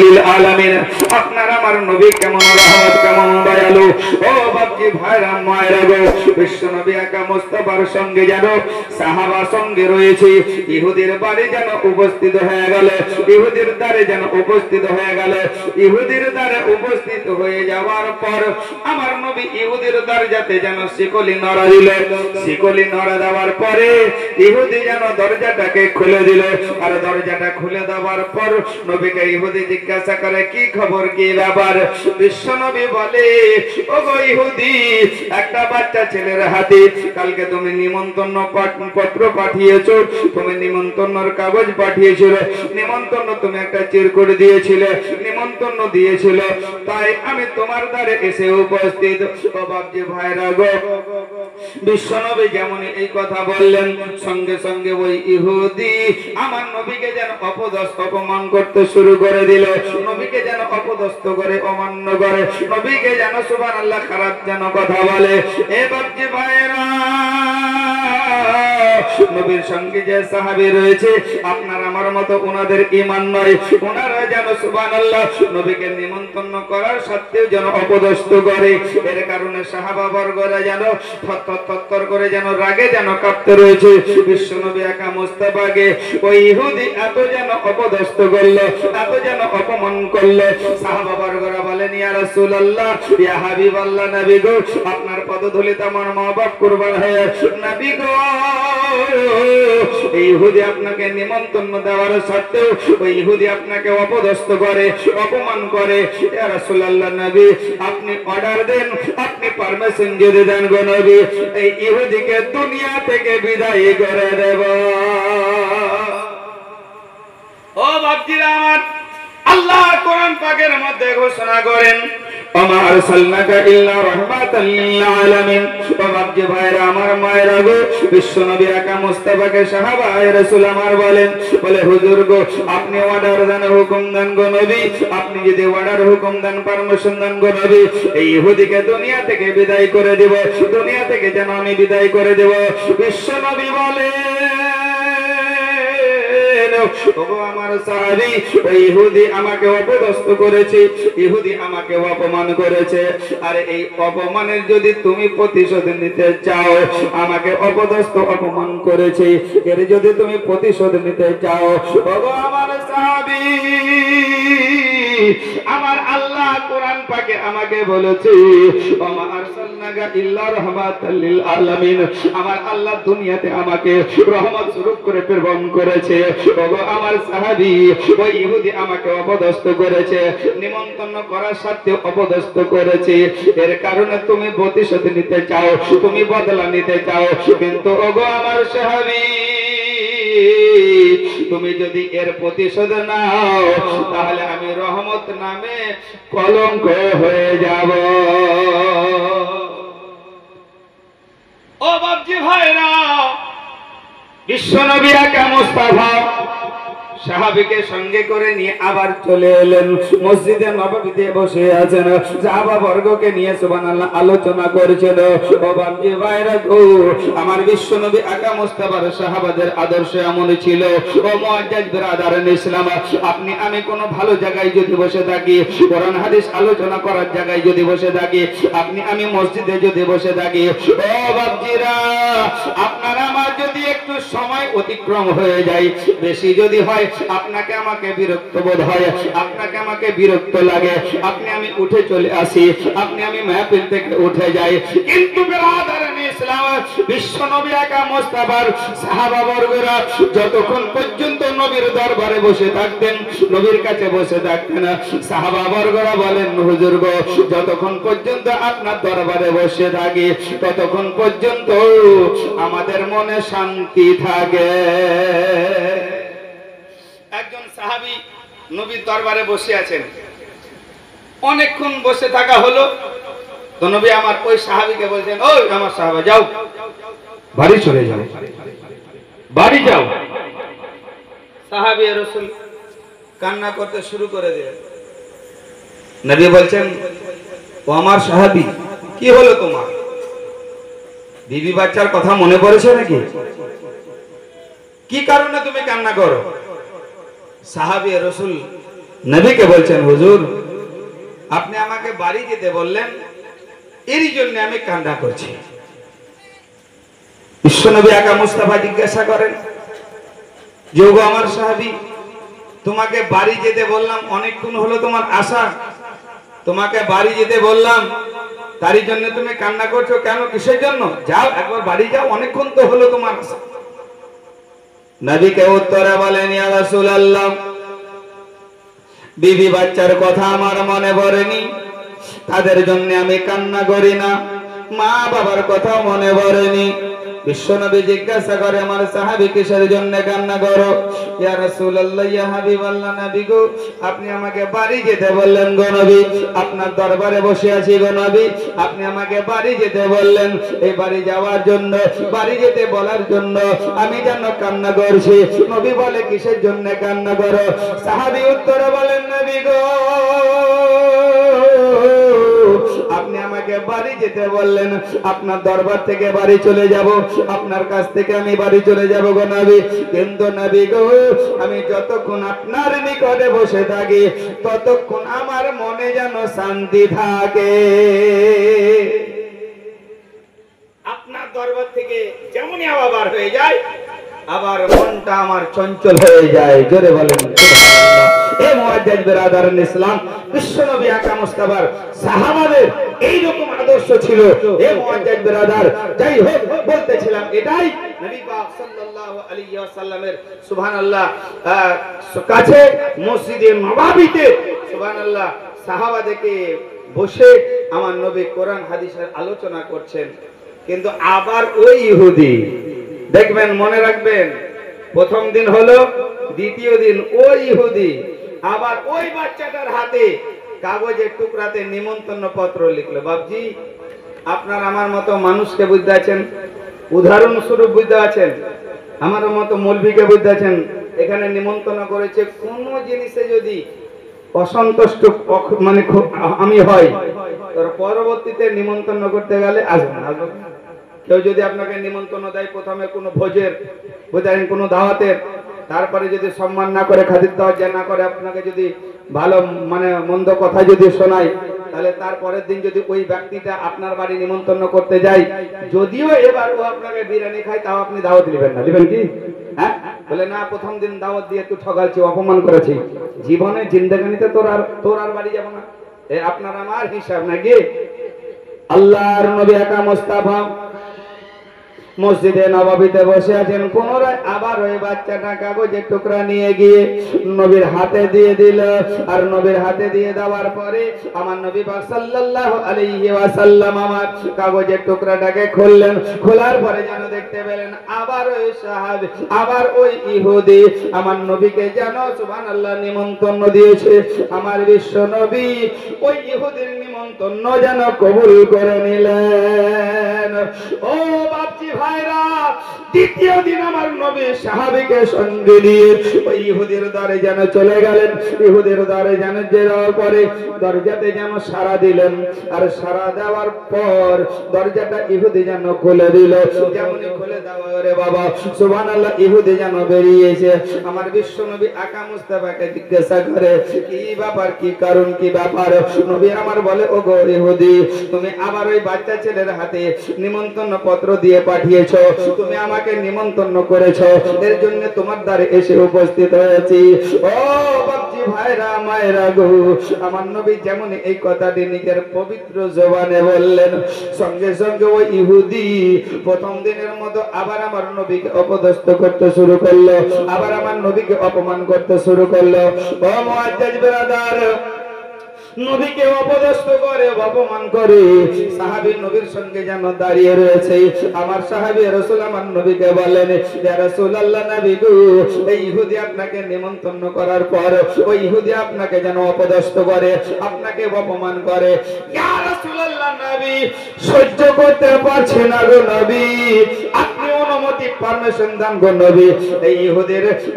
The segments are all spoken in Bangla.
লিল আলামিন। আপনার আমার নবী কেমন রহমত, কেমন দয়ালু। ও বাপজি ভাইরা মায়েরা গো, বিশ্ব নবী একা মুস্তাফার সঙ্গে যেন সাহাবা সঙ্গে রয়েছে। ইহুদির বাড়ি যেন উপস্থিত হয়ে গেল, ইহুদির দ্বারে যেন উপস্থিত হয়ে গেল। ইহুদির দ্বারে উপস্থিত হয়ে যাওয়ার পর আমার নবী ইহুদির দরজাতে যেন শিকলি নড়া দিল। শিকলি নড়া দেওয়ার পরে ইহুদি যেন দরজাটাকে খুলে দিল। আর দরজাটা খুলে দেওয়ার পর নবীকে ইহুদি জিজ্ঞাসা করে, কি খবর, কি ব্যাপার? বিশ্ব নবী বলে, ও গো ইহুদি, একটা বাচ্চা ছেলের হাতে কালকে তুমি নিমন্ত্রণ পত্র পাঠিয়েছো, তুমি নিমন্ত্রণের কাগজ পাঠিয়েছিলে, নিমন্ত্রণ তুমি একটা চিরকুট দিয়েছিলে, নিমন্ত্রণ দিয়েছিল, তাই আমি তোমার দ্বারে এসে উপস্থিত। ও বাপজি ভাইরা গো, বিশ্বনবী যেমন এই কথা বললেন, সঙ্গে সঙ্গে ওই ইহুদি আমার নবীকে যেন অপদস্থ অপমান করতে শুরু করে দিল। নবীকে যেন অপদস্থ করে, অমান্য করে, নবীকে যেন সুবহানাল্লাহ খারাপ যেন কথা বলে। এ বাপজি ভাইরা, নবীর সঙ্গে যে সাহাবী রয়েছে, আপনার আমার মতো ওনাদের ঈমান নয়, ওনারা যেন সুবহানাল্লাহ নবীকে নিমন্ত্রণ করার সত্ত্বেও যেন অপদস্থ করে। এর কারণে সাহাবা বর্গরা যেন থরথর করে যেন রাগে যেন কাঁপতে রয়েছে। বিশ্বনবী একা মুস্তাফাকে ওই ইহুদি এত যেন অপদস্থ করলো, এত যেন অপমান করলো। সাহাবা বর্গরা বলেন, ইয়া রাসূলুল্লাহ, ইয়া হাবিবাল্লাহ, নবী গো, আপনার পদধূলিতে আমার মা বাপ কুরবান হয়ে, নবী গো, এই ইহুদি আপনাকে নিমন্ত্রণ দেওয়ার সত্ত্বেও ওই ইহুদি আপনাকে অপদস্থ করে, অপমান করে। ইয়া রাসূলুল্লাহ, নবী আপনি অর্ডার দেন, আপনি পারমিশন যদি দেন গো নবী, এই ইহুদিকে দুনিয়া থেকে বিদায় করে দেব। ও বাপজিরা আমার, আল্লাহ কোরআন পাকের মধ্যে ঘোষণা করেন, ওমা আরসালনাকা ইল্লা রাহমাতাল লিল আলামিন। ও বাপজি ভাইরা আমার, মায়েরা গো, বিশ্বনবী একা মুস্তাফাকে সাহাবায়ে রাসূল আমার বলেন, বলে হুজুর গো, আপনি অর্ডার দেন, হুকুম দেন গো নবী, আপনি যদি অর্ডার হুকুম দেন, পারমিশন দেন গো নবী, এই ইহুদিকে দুনিয়া থেকে বিদায় করে দেব, দুনিয়া থেকে যেন আমি বিদায় করে দেব। বিশ্বনবী বলে, ওগো আমার সাহাবী, ওই ইহুদি আমাকে অপদস্থ করেছে, ইহুদি আমাকে অপমান করেছে। আর এই অপমানের যদি তুমি প্রতিশোধ নিতে চাও, আমাকে অপদস্থ অপমান করেছে, এর যদি তুমি প্রতিশোধ নিতে চাও, ওগো আমার সাহাবী, আমার আল্লাহ কোরআন পাকে আমাকে বলেছে, ওমা আরসালনাকা ইল্লা রাহমাতাল লিল আলামিন, আমার আল্লাহ দুনিয়াতে আমাকে রহমত স্বরূপ করে প্রেরণ করেছে। ওগো আমার সাহাবী, ওই ইহুদি আমাকে অপদস্থ করেছে, নিমন্ত্রণ করার সত্ত্বেও অপদস্থ করেছে। এর কারণে তুমি প্রতিশোধ নিতে চাও, তুমি বদলা নিতে চাও, কিন্তু ওগো আমার সাহাবী, তুমি যদি এর প্রতিশোধ নাও, তাহলে আমি রহমত নামে কলঙ্ক হয়ে যাব। ও বাপজি ভাইরা, বিশ্বনবী একা মুস্তাফা সাহাবীকে সঙ্গে করে নিয়ে আবার চলে এলেন মসজিদে নববীতে বসে আছেন, সাহাবা বর্গকে নিয়ে সুবহানাল্লাহ আলোচনা করেছেন। ও বাপজি ভাইরা গো, আমার বিশ্বনবী একা মুস্তাফার সাহাবাদের আদর্শ এমন ছিল। ও মুআজ্জাজ বিরাদারান ইসলাম, আপনি আমি কোনো ভালো জায়গায় যদি বসে থাকি, কোরআন হাদিস আলোচনা করার জায়গায় যদি বসে থাকি, আপনি আমি মসজিদে যদি বসে থাকি, ও বাপজিরা, আপনারা আমার যদি একটু সময় অতিক্রম হয়ে যায়, বেশি যদি হয়, আপনাকে আমাকে বিরক্ত বোধ হয়, আপনাকে আমাকে বিরক্ত লাগে, আপনি আমি উঠে চলে আসি, আপনি আমি মাহফিল থেকে উঠে যাই। কিন্তু বিরাদারান ইসলাম, বিশ্বনবী একা মুস্তাফার সাহাবা বর্গরা যতক্ষণ পর্যন্ত নবীর দরবারে বসে থাকতেন, নবীর কাছে বসে থাকতেন, সাহাবা বর্গরা বলেন, হুজুর গো, যতক্ষণ পর্যন্ত আপনার দরবারে বসে থাকি, ততক্ষণ পর্যন্ত আমাদের মনে শান্তি থাকে। একজন সাহাবী নবীর দরবারে বসে আছেন, অনেকক্ষণ বসে থাকা হলো, তো নবী আমার ওই সাহাবীকে বলছেন, ওই আমার সাহাবা, যাও বাড়ি চলে যাও, বাড়ি যাও। সাহাবী রাসূল কান্না করতে শুরু করে দিলেন। নবী বলছেন, ও আমার সাহাবী, কি হলো তোমার? বিবি বাচ্চার কথা মনে পড়েছে নাকি? কি কারণে তুমি কান্না করো? সাহাবী রাসূল নবীকে বলছেন, হুজুর আপনি আমাকে বাড়ি যেতে বললেন, এরই জন্য আমি কান্না করছি। বিশ্বনবী আকা মুস্তাফা জিজ্ঞাসা করেন, যে গো আমার সাহাবী, তোমাকে বাড়ি যেতে বললাম, অনেকক্ষণ হলো তোমার আশা, তোমাকে বাড়ি যেতে বললাম, তারই জন্য তুমি কান্না করছো কেন, কিসের জন্য? যাও একবার বাড়ি যাও, অনেকক্ষণ তো হলো তোমার আশা। নবীকে উত্তরে বলেন, ইয়া রাসূলুল্লাহ, বিবি বাচ্চার কথা আমার মনে পড়েনি, তাদের জন্য আমি কান্না করি না, মা বাবার কথা মনে পড়েনি। বিশ্বনবী জিজ্ঞাসা করে, আমার সাহাবী কিসের জন্য কান্না করো? ইয়া রাসূলুল্লাহ, ইয়া হাবিবাল্লাহ, নবী গো আপনি আমাকে বাড়ি যেতে বললেন গো নবী, আপনার দরবারে বসে আছি গো নবী, আপনি আমাকে বাড়ি যেতে বললেন, এই বাড়ি যাওয়ার জন্য, বাড়ি যেতে বলার জন্য আমি যেন কান্না করছি। নবী বলে, কিসের জন্য কান্না করো? সাহাবী উত্তরে বলেন, নবী গো আপনি আমাকে বাড়ি যেতে বললেন, আপনার দরবার থেকে বাড়ি চলে যাব, আপনার কাছ থেকে আমি বাড়ি চলে যাব গো নবী, কিন্তু নবী গো আমি যতক্ষণ আপনার নিকটে বসে থাকি ততক্ষণ আমার মনে যেন শান্তি থাকে। আপনার দরবার থেকে যেমনই আবার হয়ে যায়, আবার মনটা আমার চঞ্চল হয়ে যায়। জোরে বলেন সুবহানাল্লাহ। এই মুআজ্জাজ বিরাদারান ইসলাম, বিশ্বনবী আকা মুস্তাফার সাহাবাদের এই রকম আদর্শ ছিল। এই মুআজ্জাজ বিরাদার, যাই হোক বলতেছিলাম এটাই, নবী পাক সাল্লাল্লাহু আলাইহি ওয়াসাল্লামের সুবহানাল্লাহ কাছে মসজিদে নববীতে সুবহানাল্লাহ সাহাবাদেরকে বসে আমার নবী কোরআন হাদিসের আলোচনা করছেন, কিন্তু আবার ওই ইহুদি, দেখবেন মনে রাখবেন, প্রথম দিন হলো, দ্বিতীয় দিন ওই ইহুদি আবার ওই বাচ্চাটার হাতে কাগজের টুকরাতে নিমন্ত্রণ পত্র লিখলো। বাপজি, আপনার আমার মতো মানুষকে বুঝতে আছেন, উদাহরণস্বরূপ বুঝতে আছেন, আমার মতো মৌলভীকে বুঝতে আছেন, এখানে নিমন্ত্রণ করেছে, কোন জিনিসে যদি অসন্তুষ্ট মানে আমি হয়, পরবর্তীতে নিমন্ত্রণ করতে গেলে আসবেন, আসবেন। কেউ যদি আপনাকে নিমন্ত্রণ দেয়, প্রথমে কোনো ভোজের, বুঝলেন, কোনো দাওয়াতের, তারপরে যদি সম্মান না করে, খাতির তাওয়াজ্জুহ না করে, আপনাকে যদি ভালো মানে মন্দ কথা যদি শোনায়, তাহলে তারপরের দিন যদি ওই ব্যক্তিটা আপনার বাড়ি নিমন্ত্রণ করতে যায়, যদিও এবার ও আপনাকে বিরিয়ানি খায়, তাও আপনি দাওয়াত দিবেন না, দিবেন কি? হ্যাঁ, বলে না প্রথম দিন দাওয়াত দিয়ে তুই ঠকালছি, অপমান করেছি, জীবনে জিন্দেগানিতে তোর আর বাড়ি যাব না। এ আপনার আমার হিসাব নাকি? আল্লাহর নবী আকা মুস্তাফা মসজিদে নববীতে বসে আছেন, পুনরায় আবার ওই বাচ্চাটা কাগজের টুকরা নিয়ে গিয়ে নবীর হাতে দিয়ে দিল। আর নবীর হাতে দিয়ে দেওয়ার পরে আমার নবী পাক সাল্লাল্লাহু আলাইহি ওয়াসাল্লাম আমার কাগজের টুকরাটাকে খুললেন। খোলার পরে যেন দেখতে পেলেন আবার ওই সাহাবী, আবার ওই ইহুদি আমার নবীকে যেন সুবহানাল্লাহ নিমন্ত্রণ দিয়েছে। আমার বিশ্ব নবী ওই ইহুদির নিমন্ত্রণ যেন কবুল করে নিলেন। ও বাপজি ভাইরা, দ্বিতীয় দিন আমার নবী সাহাবীকে সঙ্গে নিয়ে ওই ইহুদির দ্বারে যেন চলে গেলেন। ইহুদির দ্বারে যেন যাওয়ার পরে দরজাতে যেন সাড়া দিলেন, আর সাড়া দেওয়ার পর দরজাটা ইহুদি যেন খুলে দিল। যেমনই খুলে দেওয়া, রে বাবা সুবহানাল্লাহ, ইহুদি যেন বেরিয়েছে। আমার বিশ্ব নবী আকা মুস্তাফাকে জিজ্ঞাসা করে, কি ব্যাপার, কি কারণ, কি ব্যাপার? নবী আমার বলে, ও গো ইহুদি, তুমি আবার ওই বাচ্চা ছেলের হাতে নিমন্ত্রণ পত্র দিয়ে পাঠিয়েছো, তুমি আমাকে নিমন্ত্রণ করেছো, এর জন্য তোমার দ্বারে এসে উপস্থিত হয়েছি। ও বাপজি ভাইরা, মায়েরা গো, আমার নবী যেমন এই কথাটি নিজের পবিত্র জবানে বললেন, সঙ্গে সঙ্গে ওই ইহুদি প্রথম দিনের মতো আবার আমার নবীকে অপদস্থ করতে শুরু করলো, আবার আমার নবীকে অপমান করতে শুরু করলো। ও মুআজ্জাজ বিরাদার, নবীকে অপদস্থ করে, অপমান করে সাহাবী নবীর সঙ্গে যেন দাঁড়িয়ে রয়েছে। আমার সাহাবী রাসূল আমার নবীকে বলেন, ইয়া রাসূলুল্লাহ, নবী গো, এই ইহুদি আপনাকে নিমন্ত্রণ করার পর ওই ইহুদি আপনাকে যেন অপদস্থ করে, আপনাকে অপমান করে। ইয়া রাসূলুল্লাহ, নবী সহ্য করতে পারছে না গো নবী, আপনি অনুমতি, পারমিশন দেন গো নবী,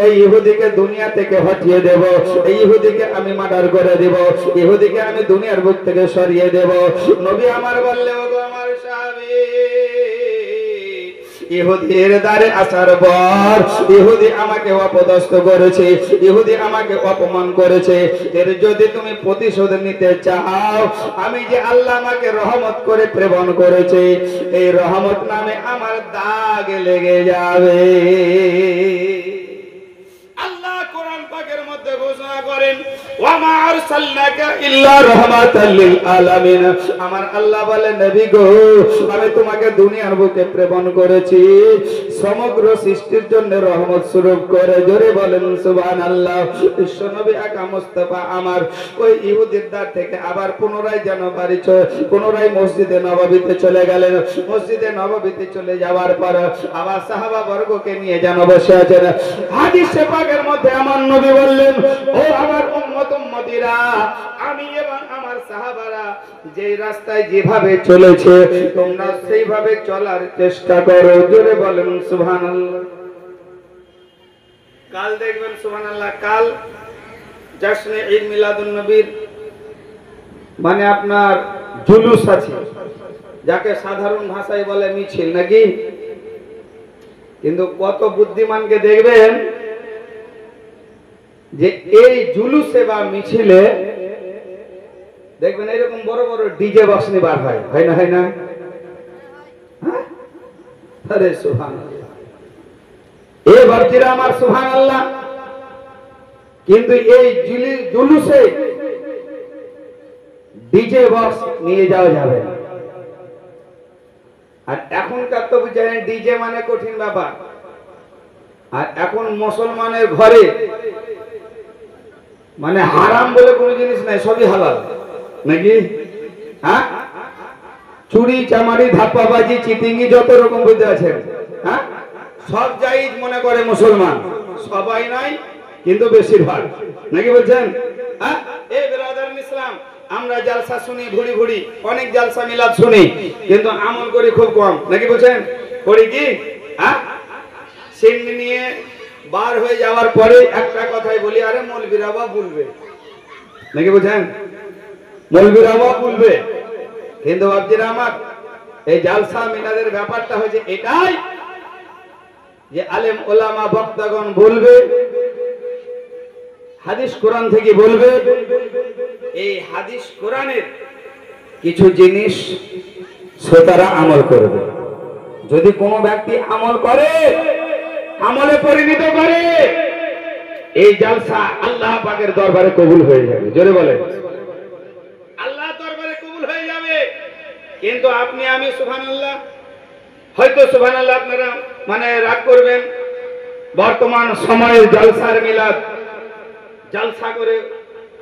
এই ইহুদিকে দুনিয়া থেকে হটিয়ে দেব, এই ইহুদিকে আমি মার্ডার করে দেব, ইহুদিকে আমি দুনিয়ার বুক থেকে সরিয়ে দেব। নবী আমার বললে, ওগো আমার সাহাবী, ইহুদির দ্বারে আসার পর ইহুদি আমাকে অপদস্থ করেছে, ইহুদি আমাকে অপমান করেছে। এর যদি তুমি প্রতিশোধ নিতে চাও, আমি যে আল্লাহ আমাকে রহমত করে প্রেরণ করেছে, এই রহমত নামে আমার দাগ লেগে যাবে। আল্লাহ কোরআন পাকের মধ্যে ঘোষণা করেন, ওয়া মা আরসালনাকা ইল্লা রাহমাতাল লিল আলামিন। আমার আল্লাহ বলে, নবী গো, আমি তোমাকে দুনিয়ার বুকে প্রেরণ করেছি সমগ্র সৃষ্টির জন্য রহমত স্বরূপ করে। জোরে বলেন সুবহানাল্লাহ। বিশ্বনবী আকা মুস্তাফা আমার ওই ইহুদির দ্বার থেকে আবার পুনরায় যেন বাড়ি পুনরায় মসজিদে নববীতে চলে গেলেন। মসজিদে নববীতে চলে যাওয়ার পর আবার সাহাবা বর্গকে নিয়ে যেন বসে আছেন। হাদিসে পাকের মধ্যে আমার নবী বললেন, ও আমার উম্মত উম্মতিরা, আমি এবং আমার সাহাবারা যে রাস্তায় যেভাবে চলেছে তোমরা সেইভাবে চলার চেষ্টা করো। জোরে বলেন সুবহানাল্লাহ। কাল দেখবেন সুবহানাল্লাহ, কাল জশ্নে ঈদ মিলাদুন নবীর মানে আপনার জুলুস আছে, যাকে সাধারণ ভাষায় বলে মিছিল, নাকি? কিন্তু কত বুদ্ধিমানকে দেখবেন যে এই জুলুসে বা মিছিলে দেখবেন এরকম বড় বড় ডিজে বক্স নিয়ে বার হয়, হয় না? হয় না? আরে সুবহানাল্লাহ, এ ভর্তিরা আমার সুবহানাল্লাহ। কিন্তু এই জুলুসে ডিজে বক্স নিয়ে যাওয়া যাবে না। আর এখনকার তো বুঝেন ডিজে মানে কঠিন ব্যাপার। আর এখন মুসলমানের ঘরে মানে হারাম বলে কোনো জিনিস নাই, সবই হালাল, নাকি? হ্যাঁ, চুরি চামারি ধাপ্পাবাজি চিটিংই যত রকম বুঝতে আছেন, হ্যাঁ, সব জায়েজ মনে করে মুসলমান। সবাই নাই কিন্তু বেশিরভাগ, নাকি বলছেন? হ্যাঁ, এই ব্রাদার ইসলাম, আমরা জালসা শুনি ঘুরি ঘুরি, অনেক জালসা মিলাদ শুনি, কিন্তু আমল করি খুব কম, নাকি বলছেন? করি কি? হ্যাঁ, সিন্নি নিয়ে বার হয়ে যাওয়ার পরে একটা কথাই বলি, আরে মৌলবীরা বা বলবে, নাকি বলছেন? মৌলবীরা বা বলবে। কিন্তু বাপজিরা আমার, এই জালসা মিলাদের ব্যাপারটা হয়েছে এটাই যে আলেম ওলামা বক্তাগণ বলবে, হাদিস কোরআন থেকে বলবে, এই হাদিস কোরআনের কিছু জিনিস শ্রোতারা আমল করবে। যদি কোনো ব্যক্তি আমল করে, আমলে পরিণত করে, এই জালসা আল্লাহ পাকের দরবারে কবুল হয়ে যাবে। জোরে বলে, আল্লাহ দরবারে কবুল হয়ে যাবে। কিন্তু আপনি আমি সুবহানাল্লাহ, হয়তো সুবহানাল্লাহ আপনারা মানে রাগ করবেন, বর্তমান সময়ের জালসার মিলাদ, জালসা করে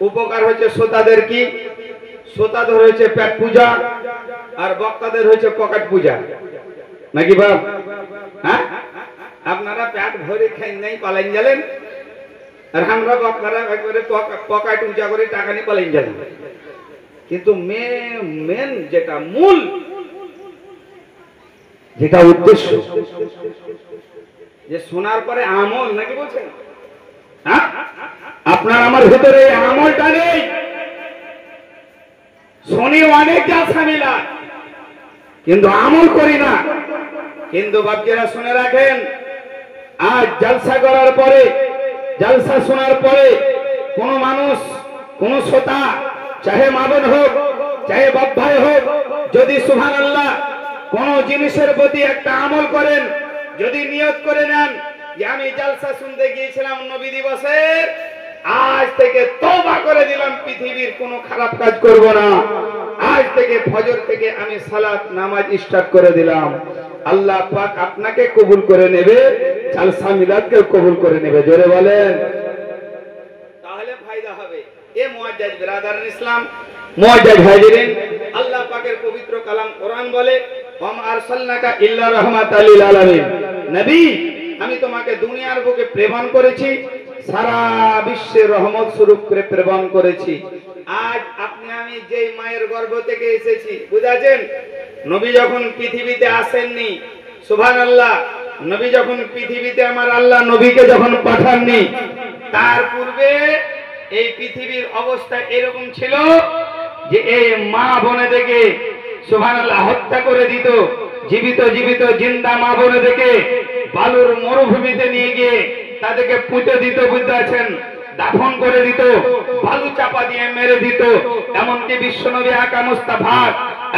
উপকার হয়েছে শ্রোতাদের কি? শ্রোতাদের হয়েছে পেট পূজা, আর বক্তাদের হয়েছে পকেট পূজা, নাকি বাপ? হ্যাঁ, আপনারা পেট ভরে খাই নাই পালাইন গেলেন, আর আমরা বক্তারা একবারে পকেট উঁচা করে টাকা নিয়ে পালাইন গেলেন। কিন্তু মেন যেটা মূল, যেটা উদ্দেশ্য, যে শোনার পরে আমল, নাকি বলছেন? হ্যাঁ, আপনার আমার ভিতরে আমলটা নেই। শুনি অনেক জালসা মিলাদ, কিন্তু আমল করি না। কিন্তু বাপজিরা শুনে রাখেন, আজ জালসা করার পরে, জালসা শোনার পরে কোন মানুষ, কোন শ্রোতা, চাহে মা বোন হোক, চাহে বাপ ভাই হোক, যদি সুবহানাল্লাহ কোন জিনিসের প্রতি একটা আমল করেন, যদি নিয়ত করে নেন যে আমি জালসা শুনতে গিয়েছিলাম নবী দিবসের, আজ থেকে তওবা করে দিলাম, পৃথিবীর কোনো খারাপ কাজ করব না, আজ থেকে ফজর থেকে আমি সালাত নামাজ স্টার্ট করে দিলাম, আল্লাহ পাক আপনাকে কবুল করে নেবে, জালসা মিলাদকে কবুল করে নেবে। জোরে বলেন, তাহলে ফায়দা হবে। এ মুআজ্জাজ ব্রাদার ইসলাম, মুআজ্জাজ হাজিরিন, আল্লাহ পাকের পবিত্র কালাম কোরআন বলে, ওয়াম আরসালনাকা ইল্লা রাহমাতাল লিল আলামিন। নবী, আমি তোমাকে দুনিয়ার বুকে প্রেরণ করেছি, সারা বিশ্বে রহমত স্বরূপ করে প্রেরণ করেছি। আজ আপনি আমি যে মায়ের গর্ভ থেকে এসেছি, বুঝাছেন? নবী যখন পৃথিবীতে আসেননি, সুবহানাল্লাহ, নবী যখন পৃথিবীতে আমার আল্লাহ নবীকে যখন পাঠাননি, তার পূর্বে এই পৃথিবীর অবস্থা এরকম ছিল যে এই মা বোনেদেরকে সুবহানাল্লাহ হত্যা করে দিত, জীবিত জীবিত জিন্দা মা বোনেদেরকে বালুর মরুভূমিতে নিয়ে গিয়ে তাদেরকে পুঁতে দিত, বুঝতে আছেন, দাফন করে দিত, বালু চাপা দিয়ে মেরে দিত। এমনকি বিশ্বনবী আকা মুস্তাফা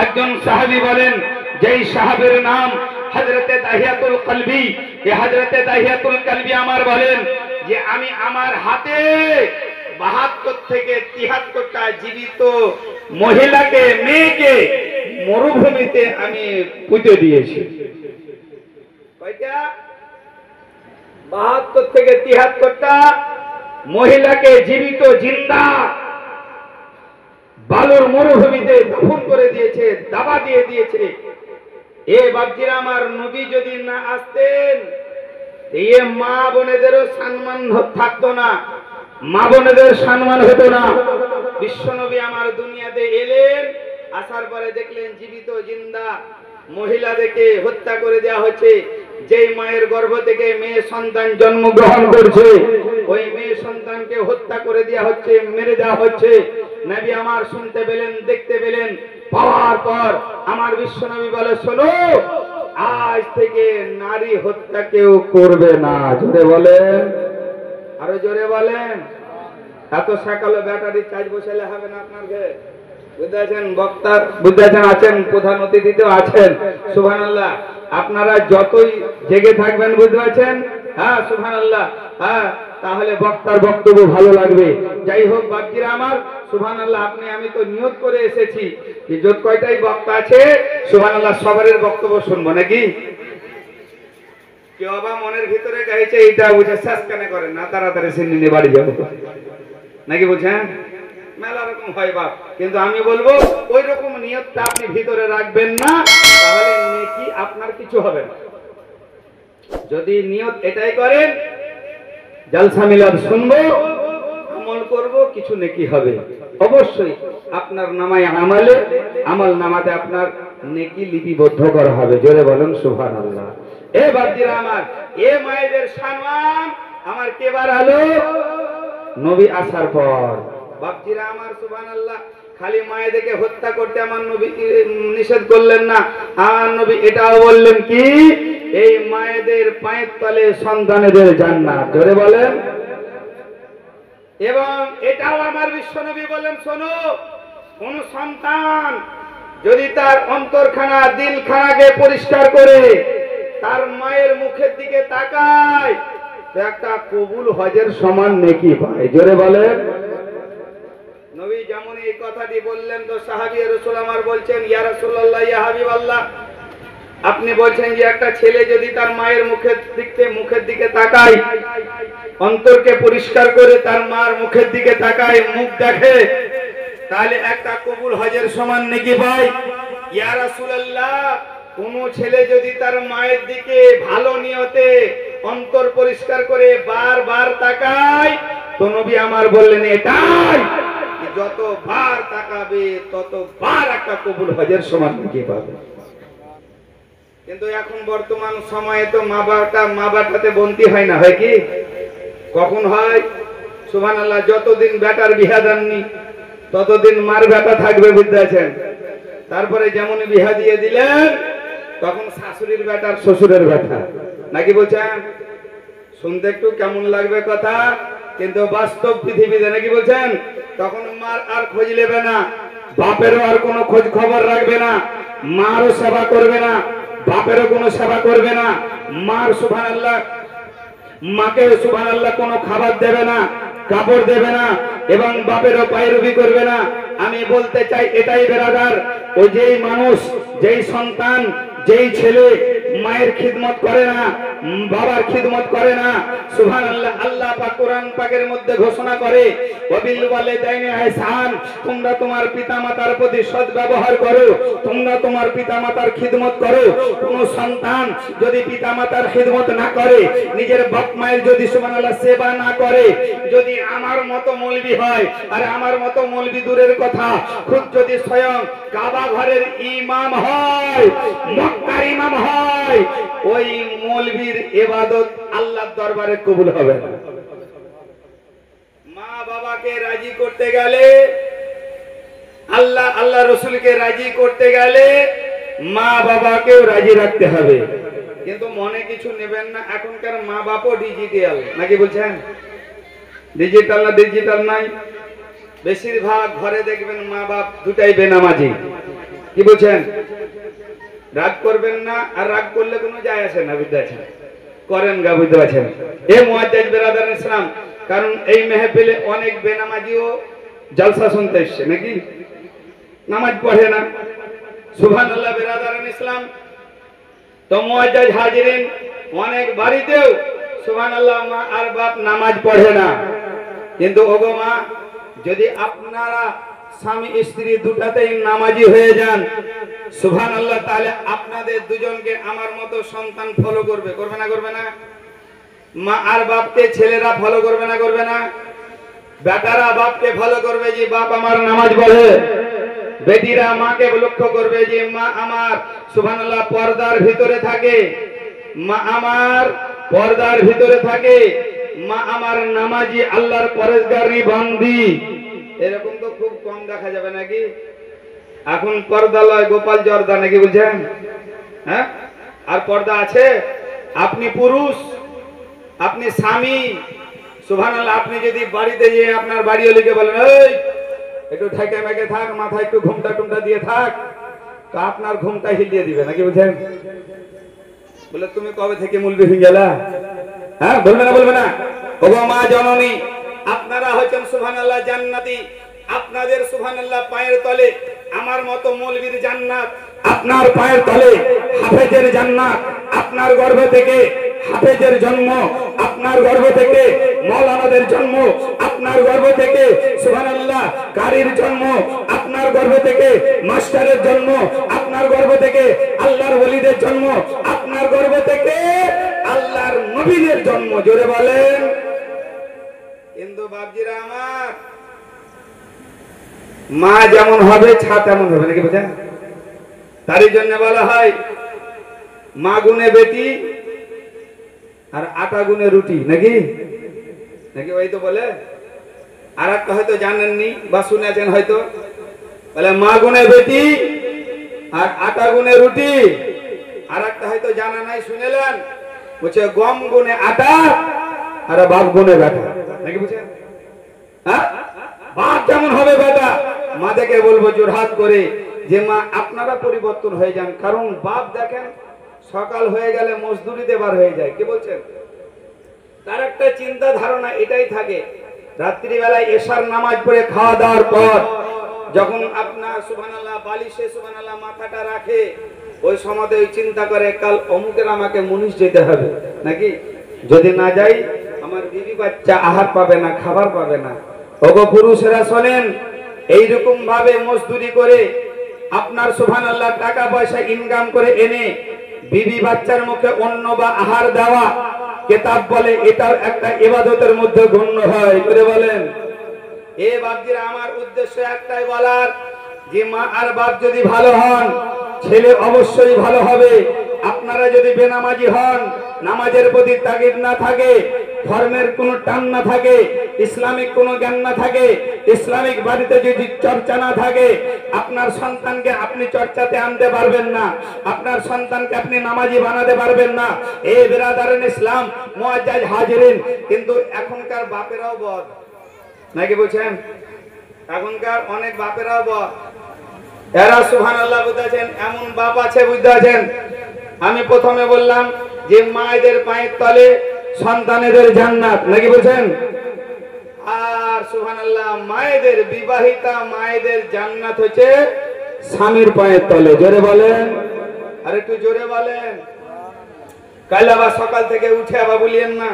একজন সাহাবী বলেন, যেই সাহাবীর নাম হযরতে দাহিয়াতুল কলবি, এই হযরতে দাহিয়াতুল কলবি আমার বলেন যে আমি আমার হাতে ৭২ থেকে ৭৩টা জীবিত মহিলাকে, মেয়েকে মরুভূমিতে আমি পুঁতে দিয়েছি। কয়টা? ৭২ থেকে ৭৩টা মহিলাকে জীবিত জিন্দা বালুর মরুভূমিতে দাফন করে দিয়েছে, দাবা দিয়ে দিয়েছে। এ বাপজিরা, আমার নবী যদি না আসতেন এই মা বোনেদেরও সম্মান থাকতো না, মা বোনেদের সম্মান হতো না। বিশ্বনবী আমার দুনিয়াতে এলেন, আসার পরে দেখলেন জীবিত জিন্দা মহিলাদেরকে হত্যা করে দেওয়া হচ্ছে। যেই মায়ের গর্ভ থেকে মেয়ে সন্তান জন্মগ্রহণ করছে, ওই মেয়ে সন্তানকে হত্যা করে দেওয়া হচ্ছে, মেরে দেওয়া হচ্ছে। নবী আমার শুনতে পেলেন, দেখতে পেলেন, পাওয়ার পর আমার বিশ্বনবী বলে, শোনো, আজ থেকে নারী হত্যা কেউ করবে না। জোরে বলেন, আরো জোরে বলেন। এত সকালে ব্যাটারি চার্জ বসালে হবে না আপনার ঘরে, বুঝতে আছেন? বক্তা বুঝতে আছেন, আছেন, প্রধান অতিথিতেও আছেন। সুবহানাল্লাহ। আপনারা যতই জেগে থাকবেন, বুঝতে পারছেন? হ্যাঁ, সুবহানাল্লাহ। হ্যাঁ, তাহলে বক্তার বক্তব্য ভালো লাগবে। যাই হোক বাপজিরা আমার, সুবহানাল্লাহ, আপনি আমি তো নিয়ত করে এসেছি যে যত কয়টাই বক্তা আছে, সুবহানাল্লাহ, সবারের বক্তব্য শুনবো নাকি? কেউ আবার মনের ভিতরে গাইছে এইটা বুঝে শেষ কেন করেন না, তাড়াতাড়ি সিন্নি নিয়ে বাড়ি যাবো নাকি, বুঝছেন? মেলা রকম হয় বাপ, কিন্তু আমি বলবো ওই রকম নিয়তটা আপনি ভিতরে রাখবেন না, তাহলে নেকি আপনার কিছু হবে না। যদি নিয়ত এটাই করেন, জলসা মিলাদ শুনবো, আমল করব, কিছু নেকি হবে, অবশ্যই আপনার নামায় আমালে, আমল নামাতে আপনার নেকি লিপিবদ্ধ করা হবে। জোরে বলেন সুবহানাল্লাহ। এ বাপজিরা আমার, এ মায়েদের সম্মান আমার কে বাড়ালো? নবী আসার পর। বাপজিরা আমার, সুবহানাল্লাহ, খালি মায়েদেরকে হত্যা করতে আমার নবী নিষেধ করলেন না, আমার নবী এটাও বললেন কি, এই মায়েদের পায়ের তলে সন্তানেদের জান্নাত। জোরে বলেন। এবং এটাও আমার বিশ্বনবী বলেন, শোনো, কোন সন্তান যদি তার অন্তরখানা, দিলখানাকে পরিষ্কার করে তার মায়ের মুখের দিকে তাকায়, তো একটা কবুল হজের সমান নেকি পায়। জোরে বলেন। নবী যেমন এই কথাটি বললেন, তো সাহাবী রাসূল আমার বলছেন, ইয়া রাসূলুল্লাহ, ইয়া হাবিবাল্লাহ, আপনি বলছেন যে একটা ছেলে যদি তার মায়ের মুখের দিকে তাকায়, অন্তরকে পরিষ্কার করে তার মার মুখের দিকে তাকায়, মুখ দেখে, তাহলে একটা কবুল হজের সমান নেকি পায়। ইয়া রাসূলুল্লাহ, কোন ছেলে যদি তার মায়ের দিকে ভালো নিয়তে অন্তর পরিষ্কার করে বারবার তাকায়, তো নবী আমার বললেন এটাই, যতবার তাকাবে ততবার একটা কবুল হজের সমান নেকি পাবে। কিন্তু এখন বর্তমান সময়ে তো মা বাবাটাতে বন্দি হয় না, হয় কি? কখন হয়? সুবহানাল্লাহ, যতদিন বেটার বিহা দেননি ততদিন মার বেটা থাকবে, বুঝতে আছেন? তারপরে যেমন বিহা দিয়ে দিলেন, তখন শাশুড়ির বেটার শ্বশুরের বেটা, নাকি বলছেন? শুনতে একটু কেমন লাগবে কথা, কিন্তু বাস্তব পৃথিবীতে, নাকি বলছেন? তখন মার আর খোঁজ নেবে না, বাপেরও আর কোনো খোঁজ খবর রাখবে না, মারও সেবা করবে না, বাপেরও কোনো সেবা করবে না, মার সুবহানাল্লাহ, মাকে সুবহানাল্লাহ কোনো খাবার দেবে না, কাপড় দেবে না, এবং বাপেরও পায়রবি করবে না। আমি বলতে চাই এটাই বেরাদার, ওই যেই মানুষ, যেই সন্তান, যেই ছেলে মায়ের খিদমত করে না, বাবার খিদমত করে না, সুবহানাল্লাহ, আল্লাহ পাক কোরআন পাকের মধ্যে ঘোষণা করে, ওয়াবিল ওয়ালিদাইনি ইহসান, তোমরা তোমার পিতামাতার প্রতি সৎ ব্যবহার করো, তোমরা তোমার পিতামাতার খিদমত করো। কোন সন্তান যদি পিতামাতার খিদমত না করে, নিজের বাপ মায়ের যদি সুবহানাল্লাহ সেবা না করে, যদি আমার মতো মৌলবি হয়, আর আমার মতো মৌলবি দূরের কথা, খুদ যদি স্বয়ং কাবা ঘরের ইমাম হয়, মক্কার ইমাম হয়, ওই মৌলবীর ইবাদত আল্লাহর দরবারে কবুল হবে না। মা বাবাকে রাজি করতে গেলে, আল্লাহ রাসূলকে রাজি করতে গেলে মা বাবাকেও রাজি রাখতে হবে, কিন্তু মনে কিছু নেবেন না। এখনকার মা বাপও ডিজিটাল, নাকি বলছেন? ডিজিটাল না ডিজিটাল নাই? বেশিরভাগ ঘরে দেখবেন মা বাপ দুটাই বেনামাজি। কি বলছেন? রাগ করবেন না, আর রাগ করলে কোনো যায় আসে না, বুঝতে পারছেন? করেন গা, বুঝতে পারছেন? এ মুআজ্জাজ বেরাদার ইসলাম, কারণ এই মেহফিলে অনেক বেনামাজিও জলসা শুনতে এসছে, নাকি? নামাজ পড়ে না। সুবহানাল্লাহ বেরাদার ইসলাম। তো মুআজ্জাজ হাজিরিন, অনেক বাড়িতেও সুবহানাল্লাহ মা আর বাপ নামাজ পড়ে না, কিন্তু ওগো মা, যদি আপনারা স্বামী স্ত্রী দুটাতেই নামাজি হয়ে যান, সুবহানাল্লাহ, তাহলে আপনাদের দুজনকে আমার মতো সন্তান ফলো করবে। করবে না? করবে না? মা আর বাপকে ছেলেরা ফলো করবে না? করবে না? বেটারা বাপকে ফলো করবে যে বাপ আমার নামাজ পড়ে, বেটিরা মাকে লক্ষ্য করবে যে মা আমার সুবহানাল্লাহ পর্দার ভিতরে থাকে, মা আমার পর্দার ভিতরে থাকে, মা আমার নামাজি, আল্লাহর পরেজগারি বান্দি। এরকম তো খুব কম দেখা যাবে, নাকি? এখন পর্দা লয় গোপাল জর্দা, নাকি বুঝছেন? হ্যাঁ, আর পর্দা আছে? আপনি পুরুষ, আপনি স্বামী, সুবহানাল্লাহ, আপনি যদি বাড়িতে গিয়ে আপনার বাড়িওয়ালিকে বলেন, এই একটু ঠেকে মেকে থাক, মাথায় একটু ঘুমটা টুমটা দিয়ে থাক, তো আপনার ঘুমটা হিলিয়ে দিবে, নাকি বুঝছেন? বলে তুমি কবে থেকে মুলবি হয়ে গেলা? হ্যাঁ, বলবে না? বলবে না? ওগো মা জননী, আপনারা হচ্ছেন সুবহানাল্লাহ জান্নাতি। আপনাদের সুবহানাল্লাহ পায়ের তলে আমার মতো মৌলবীর জান্নাত, আপনার পায়ের তলে হাফেজের জান্নাত। আপনার গর্ভ থেকে হাফেজের জন্ম, আপনার গর্ভ থেকে মাওলানাদের জন্ম, আপনার গর্ভ থেকে সুবহানাল্লাহ কারীর জন্ম, আপনার গর্ভ থেকে মাস্টারের জন্ম, আপনার গর্ভ থেকে আল্লাহর ওলিদের জন্ম, আপনার গর্ভ থেকে আল্লাহর নবীদের জন্ম। জোরে বলেন। কিন্তু বাপজিরা আমার, মা যেমন হবে ছা তেমন হবে, নাকি বুঝেন? তারই জন্য বলা হয় মা গুনে বেটি আর আটা গুনে রুটি, নাকি? নাকি ওই তো বলে। আর একটা হয়তো জানেননি বা শুনেছেন হয়তো, বলে মা গুনে বেটি আর আটা গুনে রুটি। আর একটা হয়তো জানা নাই, শুনেলেন, বলছে গম গুনে আটা আর বাপ গুনে বেটা, নাকি বুঝছেন? হ্যাঁ, বাপ যেমন হবে বেটা। মাদেরকে বলবো জোরহাত করে যে মা আপনারা পরিবর্তন হয়ে যান, কারণ বাপ দেখেন সকাল হয়ে গেলে মজদুরিতে বার হয়ে যায়। কি বলছেন? তার একটা চিন্তা ধারণা এটাই থাকে, রাত্রিবেলায় এশার নামাজ পড়ে খাওয়া দাওয়ার পর যখন আপনার সুবহানাল্লাহ বালিশে সুবহানাল্লাহ মাথাটা রাখে, ওই সময় ওই চিন্তা করে কাল অমুকের আমাকে মুনিশ যেতে হবে, নাকি? যদি না যাই আমার বিবি বাচ্চা আহার পাবে না, খাবার পাবে না। ওগো পুরুষেরা শোনেন, এইরকম ভাবে মজদুরি করে আপনার সুবহানাল্লাহ টাকা পয়সা ইনকাম করে এনে বিবি বাচ্চার মুখে অন্ন বা আহার দেওয়া, কিতাব বলে এটাও একটা ইবাদতের মধ্যে গণ্য হয়। করে বলেন। এ বাপজিরা, আমার উদ্দেশ্য একটাই বলার, যে মা আর বাপ যদি ভালো হন, ছেলে অবশ্যই ভালো হবে। আপনারা যদি বেনামাজি হন, নামাজের প্রতি তাগিদ না থাকে, ধর্মের কোনো টান না থাকে, ইসলামিক কোনো জ্ঞান না থাকে, ইসলামিক বাড়িতে যদি চর্চা না থাকে, আপনার সন্তানকে আপনি চর্চাতে আনতে পারবেন না, আপনার সন্তানকে আপনি নামাজি বানাতে পারবেন না। এই বিরাদারান ইসলাম, মুআজ্জাজ হাজিরিন, কিন্তু এখনকার বাপেরাও বদ, নাকি বলছেন? এখনকার অনেক বাপেরাও বদ। এরা সুবহানাল্লাহ বুঝতেছেন, এমন বাপ আছে, বুঝতে আছেন? আমি প্রথমে বললাম যে মায়েদের পায়ের তলে সন্তানেদের জান্নাত, নাকি বলছেন? আর সুবহানাল্লাহ মায়েদের, বিবাহিতা মায়েদের জান্নাত হচ্ছে স্বামীর পায়ের তলে। জোরে বলেন, আর একটু জোরে বলেন। কাল আবার সকাল থেকে উঠে আবার বলিয়েন না,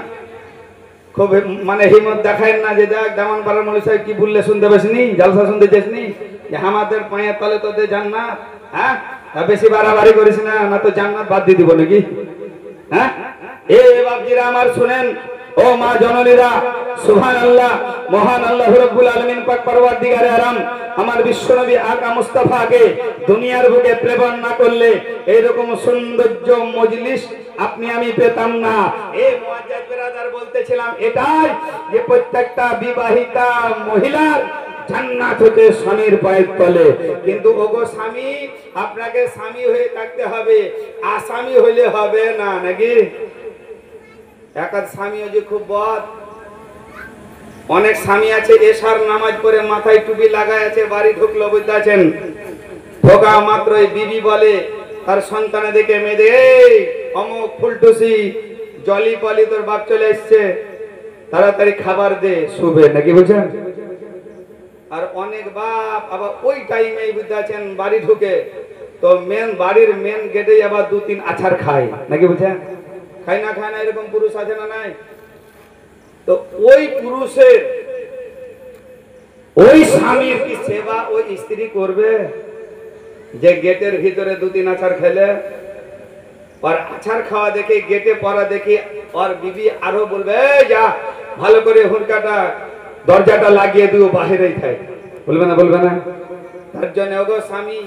খুব মানে হিম্মত দেখায় না যে দেখ দামান পাড়ার মৌলভী সাহেব কি বললে শুনতে পাসনি, জালসা শুনতে যাসনি, যে আমাদের পায়ের তলে তোদের জান্নাত। হ্যাঁ, বেশি বাড়াবাড়ি করিস না, না তো জান্নাত বাদ দিয়ে দিব, নাকি? হ্যাঁ, এ বাপজিরা আমার শুনেন, ও মা জননীরা, সুবহানাল্লাহ, মহান আল্লাহ রাব্বুল আলামিন পাক পরওয়ারদিগারে আরাম আমার বিশ্বনবী আকা মুস্তাফাকে দুনিয়ার বুকে প্রেরণ না করলে এইরকম সৌন্দর্য মজলিস আপনি আমি পেতাম না। এই মুআজ্জাজ বিরাদার বলতেছিলাম এটাই, যে প্রত্যেকটা বিবাহিতা মহিলার জান্নাত হতে স্বামীর পায়ের তলে। কিন্তু ওগো স্বামী, আপনাকে স্বামী হয়ে থাকতে হবে, আসামি হইলে হবে না, নাকি? একাদ স্বামী যে খুব বদ। অনেক স্বামী আছে এশার নামাজ পড়ে মাথায় টুপি লাগায় আছে, বাড়ি ঢুকলো বুঝতে আছেন, ঢোকা মাত্রই বিবি বলে তার সন্তানে দেখে মেয়েদে, এই অমুক ফুলটুসি জলি পলি তোর বাপ চলে এসছে, তাড়াতাড়ি খাবার দে, শুবে, নাকি বুঝছেন? আর অনেক বাপ আবার ওই টাইমে বুঝতে আছেন বাড়ি ঢুকে তো বাড়ির মেন গেটে আবার 2-3 আছাড় খায়, নাকি বুঝছেন? খায় না এরকম পুরুষ আছে না নাই? তো ওই পুরুষের ওই স্বামীর কি সেবা ওই স্ত্রী করবে যে গেটের ভিতরে 2-3 আছাড় খেলে? আর আছাড় খাওয়া দেখে, গেটে পড়া দেখে আর বিবি আরো বলবে, যা ভালো করে হুড়কাটা দরজাটা লাগিয়ে দিও, বাহিরেই থাক, বলবে না? বলবে না? তার জন্য ওগো স্বামী,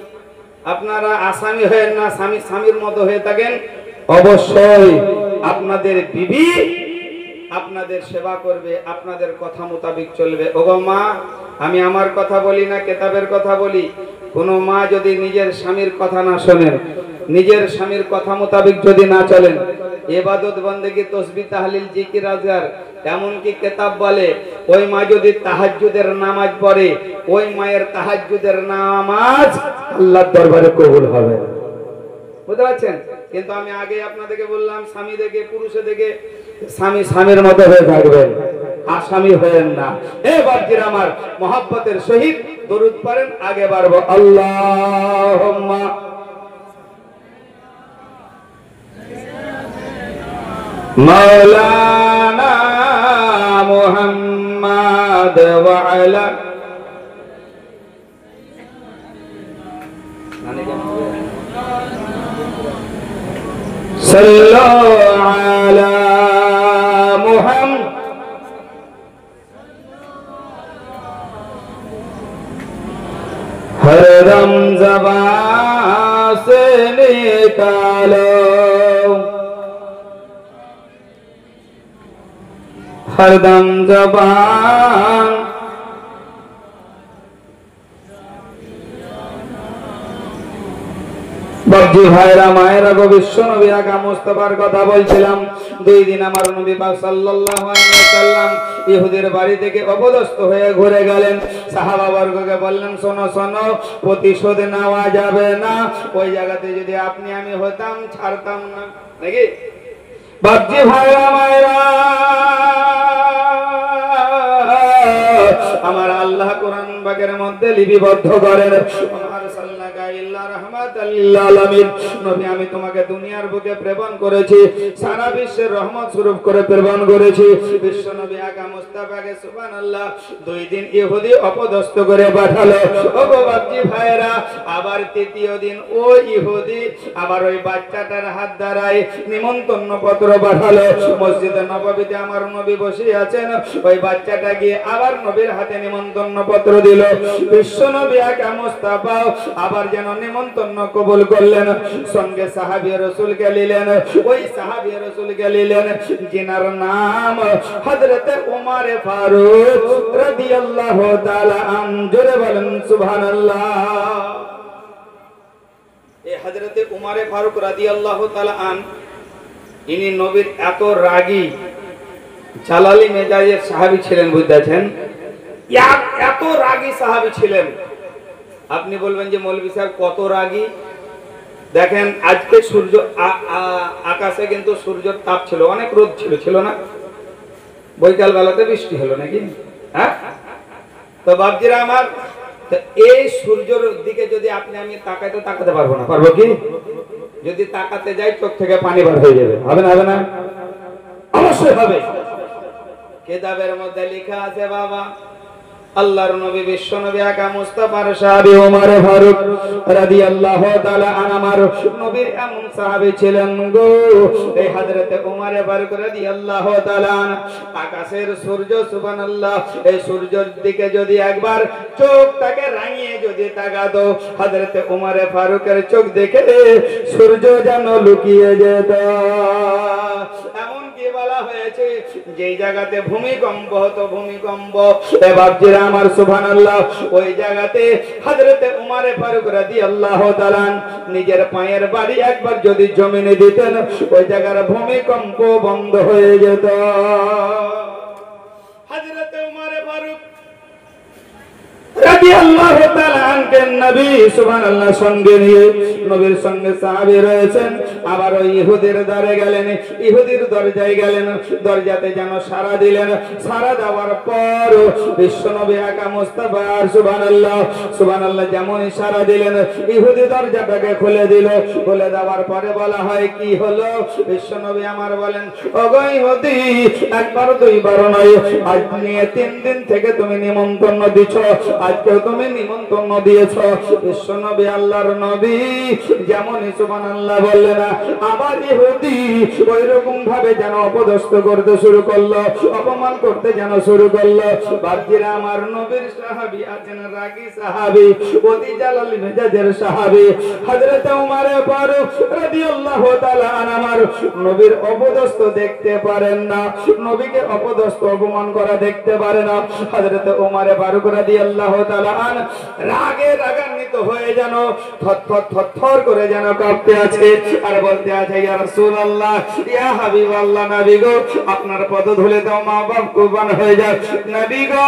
আপনারা আসামি হয়েন না, স্বামী স্বামীর মতো হয়ে থাকেন। অবশ্যই আপনাদের বিবি আপনাদের সেবা করবে, আপনাদের কথা মোতাবেক চলবে। ওগো মা, আমি আমার কথা বলি না, কেতাবের কথা বলি। কোন মা যদি নিজের স্বামীর কথা না শোনেন, নিজের স্বামীর কথা মোতাবেক যদি না চলেন, ইবাদত বন্দেগী তসবিহ তাহলিল জিকির আজকার, এমনকি কেতাব বলে ওই মা যদি তাহাজ্জুদের নামাজ পড়ে, ওই মায়ের তাহাজ্জুদের নামাজ আল্লাহর দরবারে কবুল হবে, বুঝতে পারছেন? কিন্তু আমি আগে আপনাদেরকে বললাম, স্বামী দেখে পুরুষে দেখে স্বামী স্বামীর মতো হয়ে থাকবেন, আসামি হয়েন না। এ বাপজির আমার, মহব্বতের সহিত দরুদ পড়েন। আগে বাড়বো, আল্লাহুম্মা মাওলানা মুহাম্মাদ ওয়া আলা সাল্লাল্লাহু আলা মুহাম্মাদ। हरदम ज़बान से निकालो, हरदम ज़बान বাবজি ভাইরা মায়েরা গো, বিশ্ব নবী আকা মুস্তাফার কথা বলছিলাম। 2 দিন আমার নবী পাক সাল্লাল্লাহু আলাইহি ওয়াসাল্লাম ইহুদির বাড়ি থেকে অপদস্থ হয়ে ঘুরে গেলেন। সাহাবা বর্গকে বললেন, শোনো শোনো, প্রতিশোধ নেওয়া যাবে না, ওই জায়গাতে যদি আপনি আমি হতাম ছাড়তাম না, নাকি? বাবজি ভাইরা মায়েরা, আমার আল্লাহ কোরআন পাকের মধ্যে লিপিবদ্ধ করেন, নবী আমি তোমাকে দুনিয়ার বুকে প্রেরণ করেছি, সারা বিশ্বের রহমত স্বরূপ করে প্রেরণ করেছি। বিশ্ব নবী আকা মুস্তাফাকে সুবহানাল্লাহ 2 দিন ইহুদি অপদস্থ করে পাঠালো। ওগো বাপজি ভাইরা, আবার 3য় দিন ওই ইহুদি আবার ওই বাচ্চাটার হাত দ্বারাই নিমন্ত্রণ পত্র পাঠালো। মসজিদে নববীতে আমার নবী বসে আছেন, ওই বাচ্চাটা গিয়ে আবার নবীর হাতে নিমন্ত্রণ পত্র দিল। বিশ্ব নবী আকা মুস্তাফা আবার যেন নিমন্ত্রণ কবুল করলেন, সঙ্গে সাহাবী রাসূলকে নিলেন। ওই সাহাবী রাসূলকে নিলেন যিনার নাম হযরত ওমর ফারুক রাদিয়াল্লাহু তাআলা আনহু। জোরে বলেন সুবহানাল্লাহ। এই হযরত ওমর ফারুক রাদিয়াল্লাহু তাআলা আনহু, ইনি নবীর এত রাগী জালালি মেজাজের সাহাবী ছিলেন, বুঝতেছেন? এত রাগী সাহাবী ছিলেন। আপনি বলবেন যে মৌলভী সাহেব কত রাগী? দেখেন, আজকে সূর্য আকাশে কিন্তু সূর্যের তাপ ছিল, অনেক রোদ ছিল, ছিল না? বৈকাল বেলাতে বৃষ্টি হলো, নাকি? হ্যাঁ, তো বাপজিরা আমার, এই সূর্যের দিকে যদি আপনি আমি তাকাতে পারবো না, পারবো কি? যদি তাকাতে যাই চোখ থেকে পানি বার হয়ে যাবে, হবে না? হবে না? অবশ্যই হবে। কিতাবের মধ্যে লেখা আছে বাবা, আল্লাহর নবী বিশ্ব নবী আকা মুস্তাফার সাহাবী ওমর ফারুক রাদিয়াল্লাহু তাআলা আনহু, আমার নবীর এমন সাহাবী ছিলেন গো, এই হযরত ওমর ফারুক রাদিয়াল্লাহু তাআলা আনহু, আকাশের সূর্য সুবহানাল্লাহ, এই সূর্যের দিকে যদি একবার চোখটাকে রাঙিয়ে যদি তাকাতো, হযরত ওমর ফারুকের চোখ দেখে সূর্য যেন লুকিয়ে যেত। এমন কি বলা বলা হয়েছে যেই জায়গাতে ভূমিকম্প হতো ভূমিকম্প বাপজিরা আমার সুবহানাল্লাহ ওই জায়গাতে হযরতে উমর ফারুক রাদিয়াল্লাহু তাআলা নিজের পায়ের বাড়ি একবার যদি জমিনে দিতেন ওই জায়গার ভূমিকম্প বন্ধ হয়ে যেত। হযরতে উমর ফারুক রাদিয়াল্লাহু তাআলা আনকে নবী সুবহানাল্লাহ সঙ্গে নিয়ে নবীর সঙ্গে সাহাবী রয়েছেন। আবার ওই ইহুদির দ্বারে গেলেন, ইহুদির দরজায় গেলেন, দরজাতে যেন সাড়া দিলেন। সাড়া দেওয়ার পর বিশ্বনবী আকা মুস্তাফা সুবহানাল্লাহ সুবহানাল্লাহ যেমনই সাড়া দিলেন ইহুদি দরজাটাকে খুলে দিল। খুলে দেওয়ার পরে বলা হয় কি হলো? বিশ্বনবী আমার বলেন ওগো ইহুদি একবার দুইবার নয় আজ নিয়ে 3 দিন থেকে তুমি নিমন্ত্রণ দিছো, আজকেও তুমি নিমন্ত্রণ দিয়েছো। বিশ্বনবী আল্লাহর নবী যেমনই সুবহানাল্লাহ বললেন আবার ইহুদি ওই রকম ভাবে যেন অপদস্থ করতে শুরু করলো, অপমান করতে যেন শুরু করলো। বাপজিরা আমার নবীর সাহাবী আছেন রাগী সাহাবী, অতি জালালি মেজাজের সাহাবী হযরত উমর ফারুক রাদিয়াল্লাহু তাআলা আমার নবীর অপদস্থ দেখতে পারেন না, নবীকে অপদস্থ অপমান করা দেখতে পারে না। হযরত উমর ফারুক রাদিয়াল্লাহু তাআলা রাগে রাগান্বিত হয়ে যেন থরথর করে যেন কাঁপতে আছে আর বলতে আছে ইয়া রাসূলুল্লাহ ইয়া হাবিবাল্লাহ নবী গো আপনার পদধূলি দাও মা বাপ কুরবান হয়ে যাক। নবী গো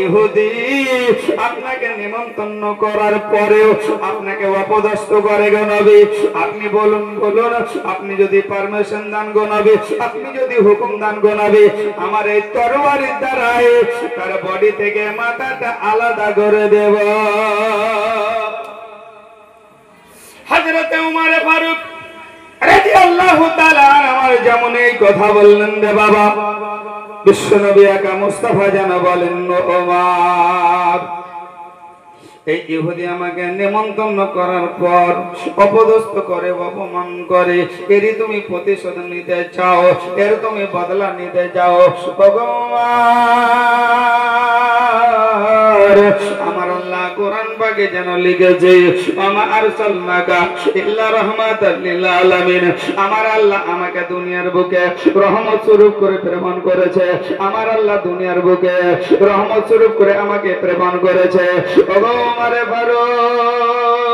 ইহুদি আপনাকে নিমন্ত্রণ করার পরেও আপনাকে অপদস্থ করে গো নবী, আপনি বলুন আপনি যদি পারমিশন দেন গো নবী, আপনি যদি হুকুম দেন গো নবী আমার এই তরবারির দ্বারায় তার বডি থেকে মাথাটা আলাদা করে দেব। হযরতে উমর ফারুক রাদিয়াল্লাহু তাআলা আমার যেমন এই কথা বললেন রে বাবা, বিশ্বনবী আকা মুস্তাফা যেন বলেন ওমর এই ইহুদি আমাকে নিমন্ত্রণ করার পর অপদস্থ করে অপমান করে, এরই তুমি প্রতিশোধ নিতে চাও, এর তুমি বদলা নিতে চাও। ভগবান আমার আল্লাহ কোরআন পাকে যেন লিখেছে ওমা আরসালনাকা ইল্লা রাহমাতাল লিল আলামিন, আমার আল্লাহ আমাকে দুনিয়ার বুকে রহমত স্বরূপ করে প্রেরণ করেছে, আমার আল্লাহ দুনিয়ার বুকে রহমত স্বরূপ করে আমাকে প্রেরণ করেছে। ওমরে ফারুক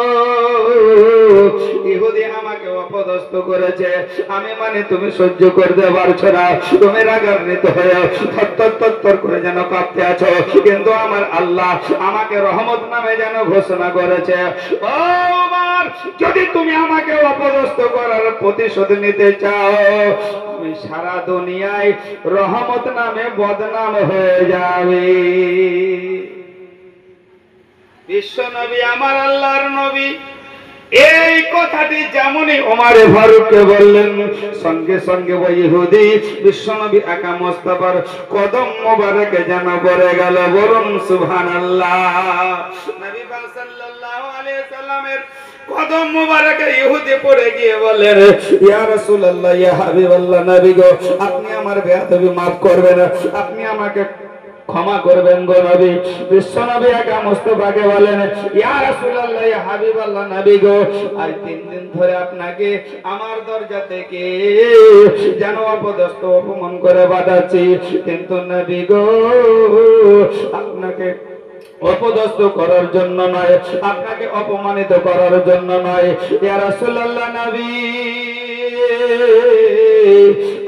ইহুদি আমাকে অপদস্থ করেছে, আমি মানে তুমি সহ্য করতে পারছো না, তুমি রাগান্বিত হয়ে থরথর করে যেন কাঁপতে আছো, কিন্তু আমার আল্লাহ আমাকে রহমত নামে যেন ঘোষণা করেছে। ও ওমর যদি তুমি আমাকে অপদস্থ করার প্রতিশোধ নিতে চাও তুমি সারা দুনিয়ায় রহমত নামে বদনাম হয়ে যাবে। বিশ্ব নবী আমার আল্লাহর নবী এই কথাটি যেমনই ওমর ফারুককে বললেন সঙ্গে সঙ্গে ওই ইহুদি বিশ্বনবী আকা মুস্তাফার কদম মোবারকে যেন পড়ে গেল। বলুন সুবহানাল্লাহ। নবী পাক সাল্লাল্লাহু আলাইহি সাল্লামের কদম মোবারকে ইহুদি পড়ে গিয়ে বলেন ইয়া রাসূলুল্লাহ ইয়া হাবিবাল্লাহ নবী গো আপনি আমার বেয়াদবি maaf করবেন, আপনি আমাকে ক্ষমা করবেন গো নবী। বিশ্বনবী আকা মুস্তাফাকে বলেন ইয়া রাসূলুল্লাহ ইয়া হাবিবাল্লাহ নবী গো আজ 3 দিন ধরে আপনাকে আমার দরজা থেকে যেন অপদস্থ অপমান করে বাঁধাচ্ছি, কিন্তু নবী গো আপনাকে অপদস্থ করার জন্য নয়, আপনাকে অপমানিত করার জন্য নয়। ইয়া রাসূলুল্লাহ নবী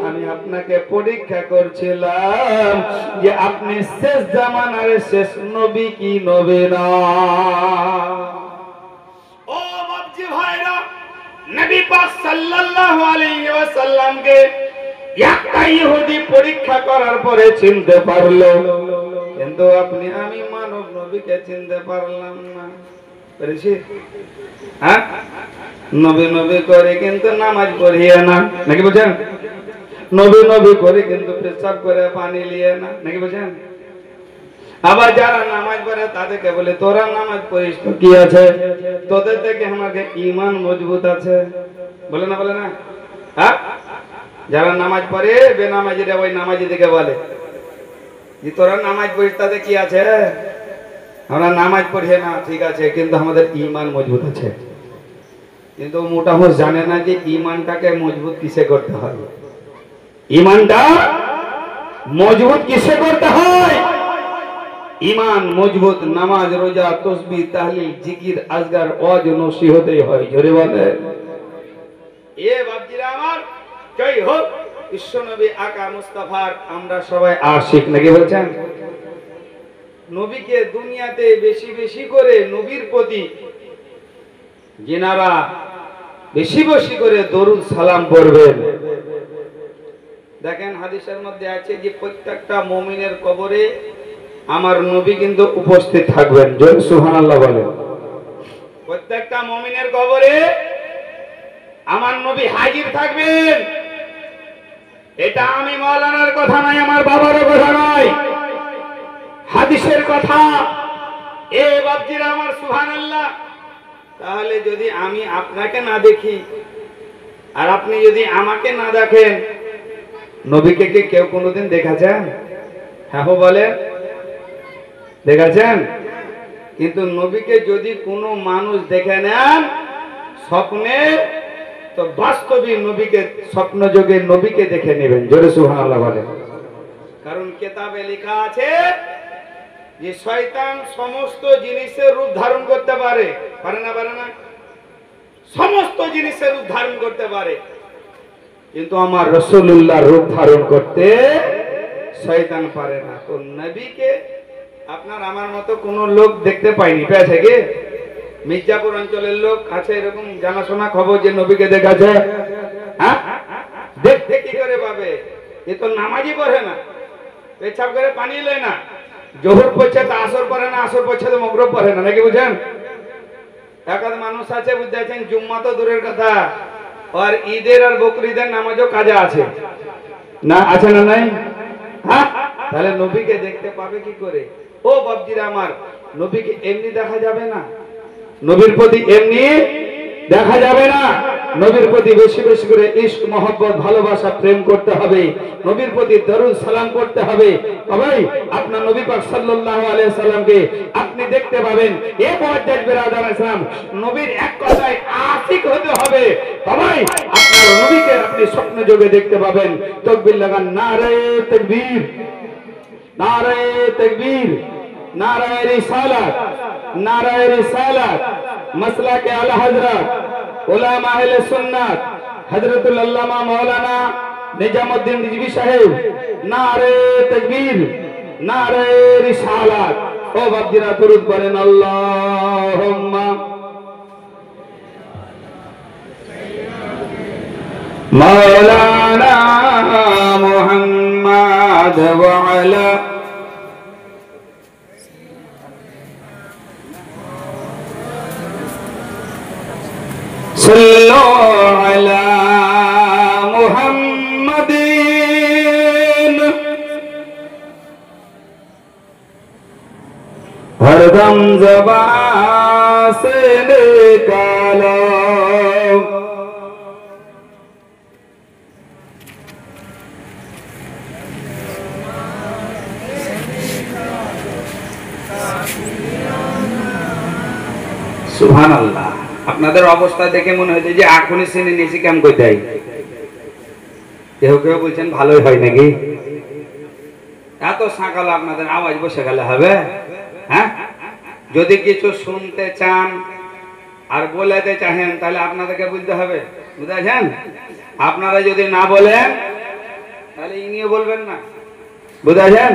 আমি আপনাকে পরীক্ষা করছিলাম যে আপনি শেষ জামানার শেষ নবী কি নবী না। ও বাপজি ভাইরা নবী পাক সাল্লাল্লাহু আলাইহি ওয়াসাল্লামকে একটা ইহুদি পরীক্ষা করার পরে চিনতে পারলো, কিন্তু আপনি আমি মানব নবীকে চিনতে পারলাম না। পেরেছি? হ্যাঁ নবী নবী করে কিন্তু নামাজ পড়িয়ে না, নাকি বুঝেন? নবী নবী করে কিন্তু পেশাব করে পানি নিয়ে না, নাকি বুঝেন? আবার যারা নামাজ পড়ে তাদেরকে বলে তোরা নামাজ পড়িস তো কি আছে, তোদের থেকে আমাকে ঈমান মজবুত আছে, বলে না বলে না? হ্যাঁ যারা নামাজ পড়ে বেনামাজিরা ওই নামাজিদেরকে বলে যে তোরা নামাজ পড়িস তাতে কি আছে, আমরা নামাজ পড়ি না ঠিক আছে কিন্তু আমাদের ঈমান মজবুত আছে। কিন্তু মোটামুটি জানে না যে ইমানটাকে মজবুত কিসে করতে হয়। ইমানটা মজবুত কিসে করতে হয়? ইমান মজবুত নামাজ রোজা তসবিহ তাহলিল জিকির আজগার ওয়াজ নসিহতেই হয়। জোরে বলে এ বাপজিরা আমার জয় হোক। বিশ্বনবী আকা মুস্তাফার আমরা সবাই আশিক নাকি বলছেন? নবীকে দুনিয়াতে বেশি বেশি করে নবীর প্রতি যিনারা বেশি বেশি করে দরুদ সালাম পড়বেন, দেখেন হাদিসের মধ্যে আছে যে প্রত্যেকটা মুমিনের কবরে আমার নবী কিন্তু উপস্থিত থাকবেন। জয় সুবহানাল্লাহ বলেন। প্রত্যেকটা মুমিনের কবরে আমার নবী হাজির থাকবেন। এটা আমি মাওলানার কথা নয়, আমার বাবারও কথা নয়, হাদিসের কথা। এ বাপজিরা আমার সুবহানাল্লাহ। তাহলে যদি আমি আপনাকে না দেখি আর আপনি যদি আমাকে না দেখেন, নবীকে কি কেউ কোনোদিন দেখেছেন? হ্যাঁ বলেন, দেখেছেন? কিন্তু নবীকে যদি কোনো মানুষ দেখে নেন স্বপ্নে, তো বাস্তবে নবীকে স্বপ্ন যোগে নবীকে দেখে নেবেন। জোরে সুবহানাল্লাহ বলেন। কারণ কিতাবে লেখা আছে যে শয়তান সমস্ত জিনিসের রূপ ধারণ করতে পারে। পারে না? পারে না? সমস্ত জিনিসের রূপ ধারণ করতে পারে, কিন্তু আমার রাসূলুল্লাহর রূপ ধারণ করতে শয়তান পারে না। তো নবীকে আপনার আমার মতো কোন লোক দেখতে পায়নি, পেয়েছে কি? মির্জাপুর অঞ্চলের লোক আছে এরকম জানাশোনা খবর যে নবীকে দেখাছে? হ্যাঁ, দেখতে কি করে পাবে? এ তো নামাজই পড়ে না, পেছাব করে পানি লয় না, জোহর পড়ছে তো আসর পড়ে না, আসর পড়ছে তো মাগরিব পড়ে না, নাকি বুঝেন? একাদ মানুষ আছে বুঝতেছেন, জুম্মা তো দূরের কথা, আর ঈদের আর বকরিদের নামাজও কাজা আছে না, আছে না নাই? হ্যাঁ, তাহলে নবীকে দেখতে পাবে কি করে? ও বাপজিরা আমার, নবীকে এমনি দেখা যাবে না, নবীর প্রতি এমনি দেখা যাবে না। নবীর প্রতি বেশি বেশি করে ইশক মহব্বত ভালোবাসা প্রেম করতে হবে, নবীর প্রতি দরুদ সালাম করতে হবে। ভাই আপনার নবী পাক সাল্লাল্লাহু আলাইহি সাল্লামকে আপনি দেখতে পাবেন। এ মুআজ্জাজ বিরাদার ইসলাম, নবীর এক কথায় আশিক হতে হবে। ভাই আপনার নবীকে আপনি স্বপ্ন যোগে দেখতে পাবেন। তাকবীর লাগান, নারে তাকবীর, নারে তাকবীর, নারে রিসালাত, নারে রিসালাত। মাসলাকে আলা হযরত উলামা আহলে সুন্নাত হযরতুল আল্লামা মাওলানা নিজামউদ্দিন রিজভী সাহেব, নারে তাকবীর, নারে রিসালাত। ও বাপজিরা দরুদ পড়েন, আল্লাহুম্মা মাওলানা মুহাম্মাদ ওয়া আলা सल्लो अला मुहम्मदीन हरदम ज़बान से निकालो। সুবহানাল্লাহ। আপনাদের অবস্থা দেখে মনে হচ্ছে যে এখনই সিনে নিয়েছি কেমন কইতে হয়। কেউ কেউ বলছেন ভালোই হয় নাকি? এত সকালে আপনাদের আওয়াজ বসে গেলে হবে? হ্যাঁ, যদি কিছু শুনতে চান আর বলাতে চাহেন তাহলে আপনাদেরকে বলতে হবে, বুঝেছেন? আপনারা যদি না বলেন তাহলে ইনিও বলবেন না, বুঝেছেন?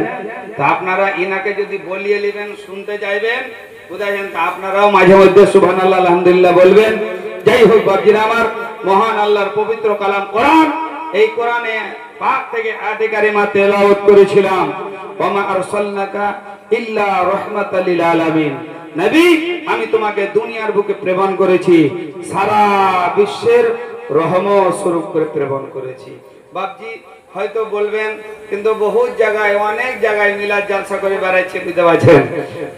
তা আপনারা ইনাকে যদি বলিয়ে নেবেন, শুনতে চাইবেন, বুঝেছেন? তা আপনারাও মাঝে মধ্যে সুবহানাল্লাহ আলহামদুলিল্লাহ বলবেন। যাই হোক বাপজিরা আমার, মহান আল্লাহর পবিত্র কালাম কোরআন, এই কোরআনে পাক থেকে আয়াতে কারিমা তেলাওয়াত করেছিলাম। ওয়া মা আরসালনাকা ইল্লা রাহমাতাল লিল আলামিন। নবী, আমি তোমাকে দুনিয়ার বুকে প্রেরণ করেছি, সারা বিশ্বের রহমত স্বরূপ করে প্রেরণ করেছি। বাপজি হয়তো বলবেন কিন্তু বহু জায়গায় অনেক জায়গায় মিলাদ জালসা করে বেড়াচ্ছে, বুঝতে পারছেন,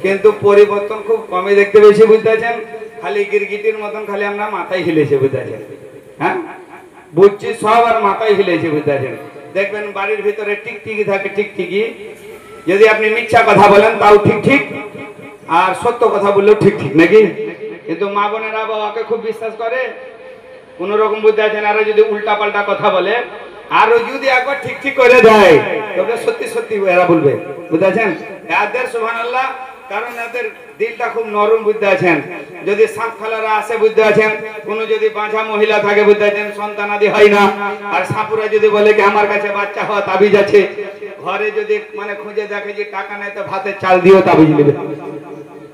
কিন্তু পরিবর্তন খুব কমই দেখতে পেয়েছি, বুঝতে পারছেন? খালি গিরগিটির মতন খালি আমরা মাথায় হিলেছে, বুঝতে পারছেন? হ্যাঁ, বুঝছি সব আর মাথায় হিলেছে, বুঝতে পারছেন? দেখবেন বাড়ির ভিতরে টিকটিকি থাকে, টিকটিকি যদি আপনি মিথ্যা কথা বলেন তাও ঠিক ঠিক, আর সত্য কথা বললেও ঠিক ঠিক, নাকি? কিন্তু মা বোনেরা বাবাকে খুব বিশ্বাস করে, কোন রকম বুদ্ধি আছেন, আরো যদি উল্টা পাল্টা কথা বলে, আরো যদি একবার ঠিক ঠিক করে দেয় তবে সত্যি সত্যি এরা বলবে, বুঝতে আছেন? এদের সুবহানাল্লাহ, কারণ এদের দিলটা খুব নরম, বুঝতে আছেন? যদি সাপ খালারা আসে, বুঝতে আছেন, কোন যদি বাঁঝা মহিলা থাকে, বুঝতে আছেন, সন্তানাদি হয় না, আর সাপুরা যদি বলে কি আমার কাছে বাচ্চা হওয়া তাবিজ আছে, ঘরে যদি মানে খুঁজে দেখে যে টাকা নেই তো ভাতে চাল দিও তাবিজ নেবে,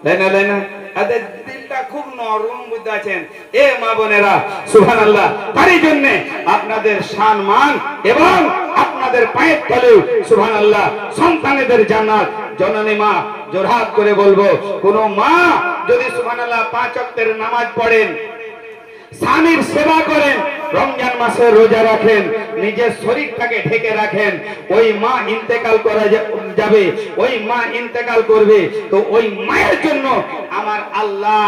তাই না? তাই না? এদের দিলটা খুব নরম, বুঝতে আছেন? এ মা বোনেরা সুবহানাল্লাহ, তারই জন্য আপনাদের সম্মান এবং আপনাদের পায়ের তলে সুবহানাল্লাহ সন্তানেদের জান্নাত। জননী মা, জোরহাত করে বলবো, কোন মা যদি সুবহানাল্লাহ 5 ওয়াক্তের নামাজ পড়েন, স্বামীর সেবা করেন, রমজান মাসে রোজা রাখেন, নিজের শরীরটাকে ঢেকে রাখেন, ওই মা ইন্তেকাল করা যাবে, ওই মা ইন্তেকাল করবে, তো ওই মায়ের জন্য আমার আল্লাহ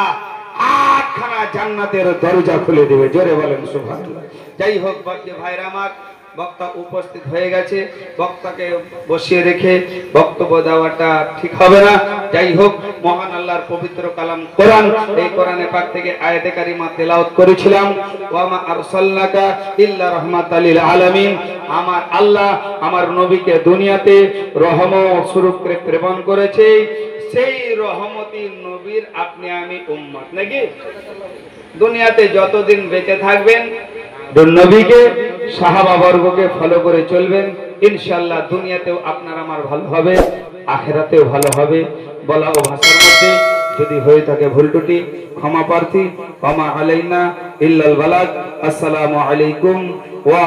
8খানা জান্নাতের দরজা খুলে দেবে। জোরে বলেন সুবহানাল্লাহ। যাই হোক ভাইরা আমার, বক্তা উপস্থিত হয়ে গেছে, বক্তাকে বসিয়ে রেখে বক্তব্য দেওয়াটা ঠিক হবে না। যাই হোক, মহান আল্লাহর পবিত্র কালাম কোরআন, এই কোরআনে পাক থেকে আয়াতে কারিমা তেলাওয়াত করেছিলাম, ওয়া মা আরসালনাকা ইল্লা রাহমাতাল লিল আলামিন। আমার আল্লাহ আমার নবীকে দুনিয়াতে রহমত স্বরূপ করে প্রেরণ করেছে, সেই রহমতি নবীর আপনি আমি উম্মত নাকি? দুনিয়াতে যতদিন বেঁচে থাকবেন নবীকে সাহাবা বর্গকে ফলো করে চলবেন, ইনশাআল্লাহ দুনিয়াতেও আপনার আমার ভালো হবে, আখিরাতেও ভালো হবে। বলা ও ভাষার মধ্যে যদি হয়ে থাকে ভুল ত্রুটি ক্ষমা প্রার্থী। ওয়া মা আলাইনা ইল্লাল বালাগ। আসসালামু আলাইকুম ওয়া